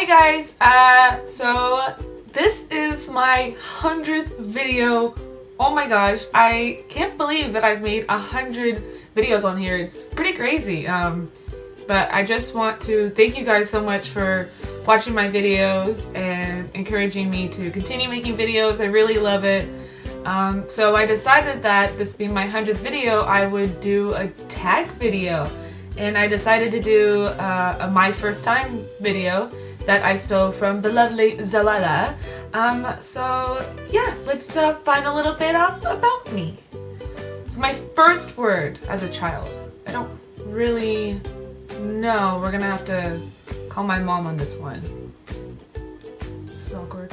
Hi guys, so this is my 100th video. Oh my gosh, I can't believe that I've made 100 videos on here. It's pretty crazy. But I just want to thank you guys so much for watching my videos and encouraging me to continue making videos. I really love it. So I decided that this being my 100th video, I would do a tag video. And I decided to do a my first time video that I stole from the lovely HazardousRamada. So yeah, let's find a little bit about me. So my first word as a child, I don't really know. We're gonna have to call my mom on this one. This is awkward.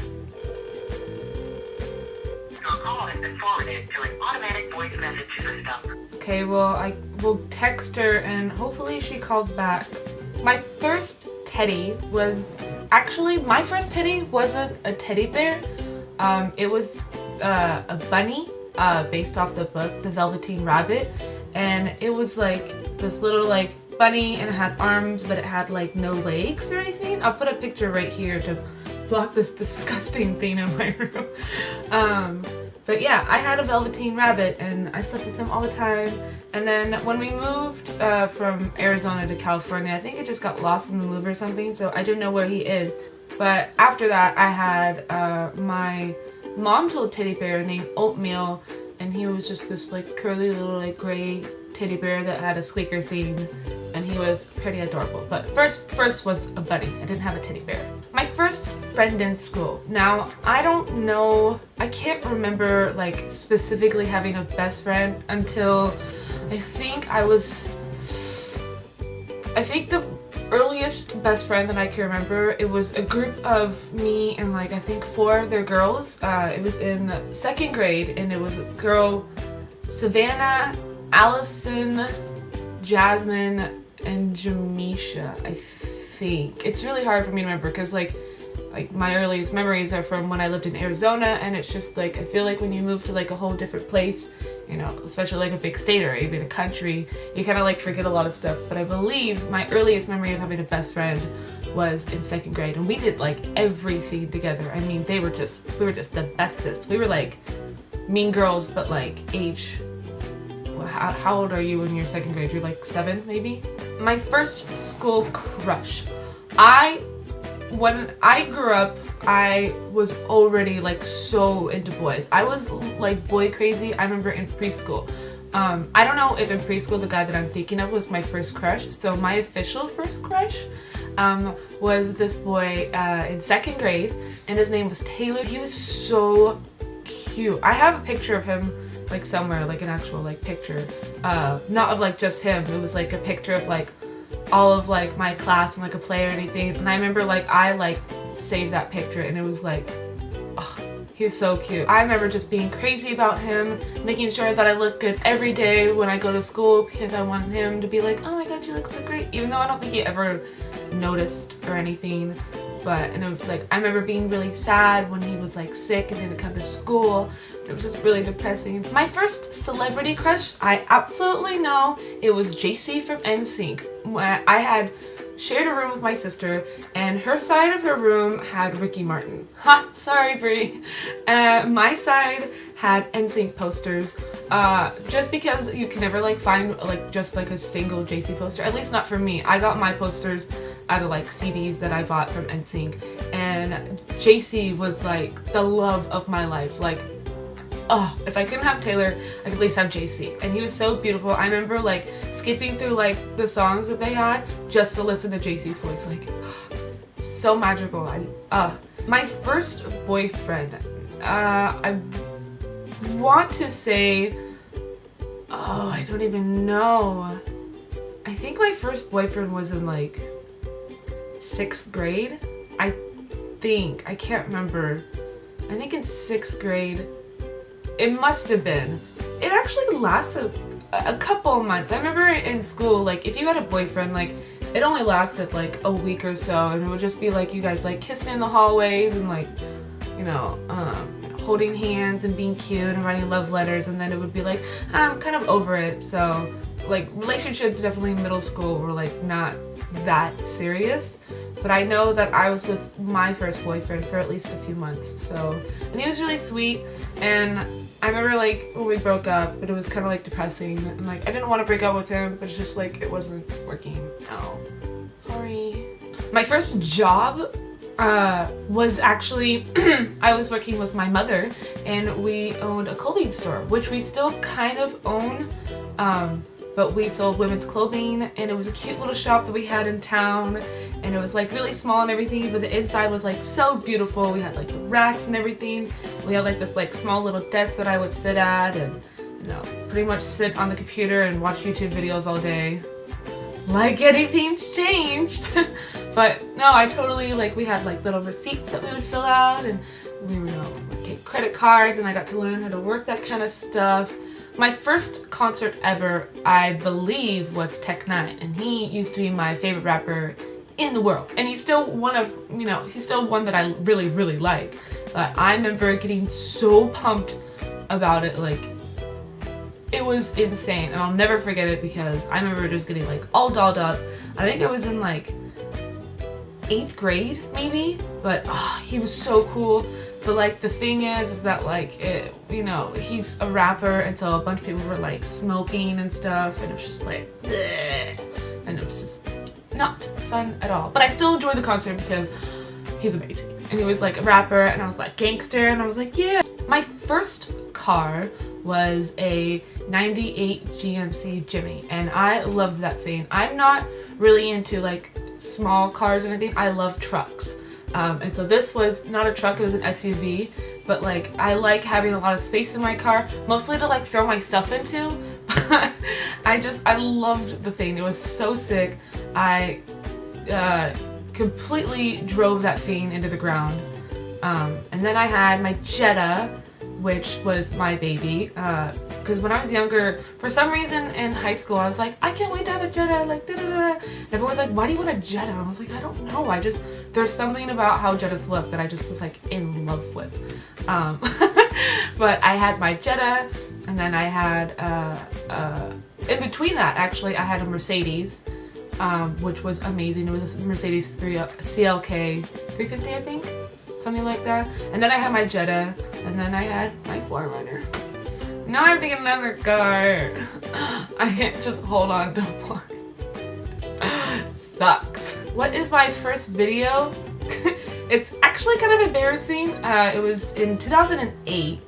Your call has been forwarded to an automatic voice message system. Okay, well, I will text her and hopefully she calls back. My first teddy was, actually my first teddy wasn't a teddy bear. It was a bunny based off the book, The Velveteen Rabbit. And it was like this little like bunny and it had arms but it had like no legs or anything. I'll put a picture right here to block this disgusting thing in my room. But yeah, I had a Velveteen Rabbit and I slept with him all the time. And then when we moved from Arizona to California, I think it just got lost in the move or something, so I don't know where he is. But after that, I had my mom's little teddy bear named Oatmeal, and he was just this like curly little like gray teddy bear that had a squeaker theme, and he was pretty adorable. But first was a bunny. I didn't have a teddy bear. My first friend in school. Now, I don't know, I can't remember like specifically having a best friend until I think the earliest best friend that I can remember, it was a group of me and like I think 4 of their girls. It was in 2nd grade and it was a girl, Savannah, Allison, Jasmine, and Jamisha, I think. It's really hard for me to remember because like my earliest memories are from when I lived in Arizona, and it's just like I feel like when you move to like a whole different place, you know, especially like a big state or even a country, you kind of like forget a lot of stuff. But I believe my earliest memory of having a best friend was in 2nd grade, and we did like everything together. I mean, we were just the bestest. We were like mean girls, but like age. How old are you when you're 2nd grade? You're like 7 maybe? My first school crush. When I grew up, I was already like so into boys. I was like boy crazy. I remember in preschool. I don't know if in preschool the guy that I'm thinking of was my first crush. So my official first crush was this boy in 2nd grade, and his name was Taylor. He was so cute. I have a picture of him like somewhere, like an actual like picture, not of like just him. It was like a picture of like all of like my class and like a play or anything. And I remember like I like saved that picture, and it was like, oh, he was so cute. I remember just being crazy about him, making sure that I look good every day when I go to school because I wanted him to be like, oh my god, you look so great, even though I don't think he ever noticed or anything. And it was like, I remember being really sad when he was like sick and didn't come to school. It was just really depressing. My first celebrity crush, I absolutely know it was JC from NSYNC. I had shared a room with my sister, and her side of her room had Ricky Martin. Ha! Sorry, Brie. My side had NSYNC posters. Just because you can never like find like just like a single JC poster, at least not for me. I got my posters out of like CDs that I bought from NSYNC, and JC was like the love of my life. Like, oh, if I couldn't have Taylor, I could at least have JC. And he was so beautiful. I remember like skipping through like the songs that they had just to listen to JC's voice. Like, so magical. My first boyfriend, I want to say, oh, I don't even know. I think my first boyfriend was in like 6th grade. I can't remember. I think in 6th grade. It must have been. It actually lasted a couple of months. I remember in school, like if you had a boyfriend, like it only lasted like a week or so, and it would just be like you guys like kissing in the hallways and like, you know, holding hands and being cute and writing love letters, and then it would be like, I'm kind of over it. So like relationships definitely in middle school were like not that serious. but I know that I was with my first boyfriend for at least a few months. So, and he was really sweet, and I remember like when we broke up, but it was kind of like depressing, and like I didn't want to break up with him, but it's just like it wasn't working. Oh, sorry. My first job was actually I was working with my mother, and we owned a clothing store, which we still kind of own, but we sold women's clothing, and it was a cute little shop that we had in town, and it was like really small and everything, but the inside was like so beautiful. We had like the racks and everything. We had like this like small little desk that I would sit at, and you know, pretty much sit on the computer and watch YouTube videos all day. Like anything's changed. But no, I totally, like, we had like little receipts that we would fill out, and we would take credit cards, and I got to learn how to work that kind of stuff. My first concert ever, I believe, was Tech 9, and he used to be my favorite rapper in the world, and he's still one of, you know, he's still one that I really, really like. But I remember getting so pumped about it, like, it was insane, and I'll never forget it because I remember just getting like all dolled up. I think I was in like 8th grade maybe, but he was so cool. But like the thing is that like it, you know, he's a rapper, and so a bunch of people were like smoking and stuff, and it was just like bleh, and it was just not fun at all. But I still enjoyed the concert because he's amazing, and he was like a rapper, and I was like gangster, and I was like, yeah. My first car was a 98 GMC Jimmy, and I loved that thing. I'm not really into like small cars or anything. I love trucks, and so this was not a truck, it was an SUV, but like I like having a lot of space in my car, mostly to like throw my stuff into. But I loved the thing. It was so sick. I completely drove that thing into the ground, and then I had my Jetta, which was my baby, because when I was younger, for some reason in high school, I was like, I can't wait to have a Jetta, like da da da. And everyone's like, why do you want a Jetta? And I was like, I don't know, there's something about how Jettas look that I just was like in love with. But I had my Jetta, and then I had, in between that actually, I had a Mercedes, which was amazing. It was a Mercedes CLK 350, I think. Something like that. And then I had my Jetta, and then I had my 4Runner. Now I have to get another car. I can't just hold on to one. Sucks. What is my first video? It's actually kind of embarrassing. It was in 2008,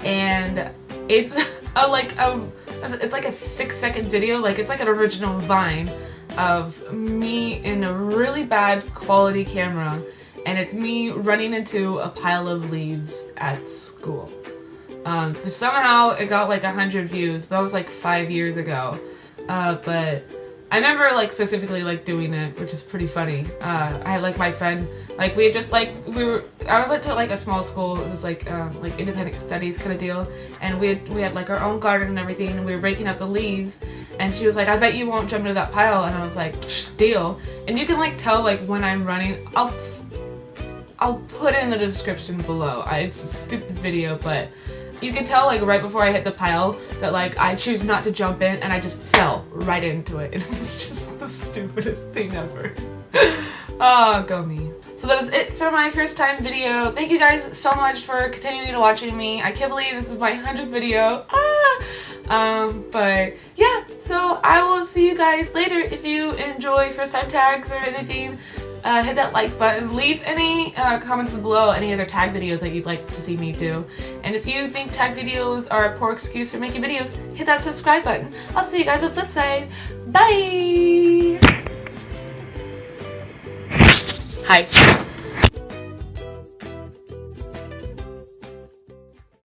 and it's like a 6-second video. Like it's like an original Vine of me in a really bad quality camera. And it's me running into a pile of leaves at school. Somehow it got like 100 views, but that was like 5 years ago. But I remember like specifically like doing it, which is pretty funny. I had like my friend, like we had just like, I went to like a small school. It was like independent studies kind of deal. And we had like our own garden and everything, and we were breaking up the leaves. And she was like, I bet you won't jump into that pile. And I was like, deal. And you can like tell like when I'm running, I'll put it in the description below. It's a stupid video, but you can tell like right before I hit the pile that like I choose not to jump in, and I just fell right into it. And it was just the stupidest thing ever. Oh, go me. So that is it for my first time video. Thank you guys so much for continuing to watching me. I can't believe this is my 100th video. But yeah, so I will see you guys later. If you enjoy first time tags or anything, hit that like button. Leave any comments below any other tag videos that you'd like to see me do. And if you think tag videos are a poor excuse for making videos, hit that subscribe button. I'll see you guys on the flip side. Bye! Hi.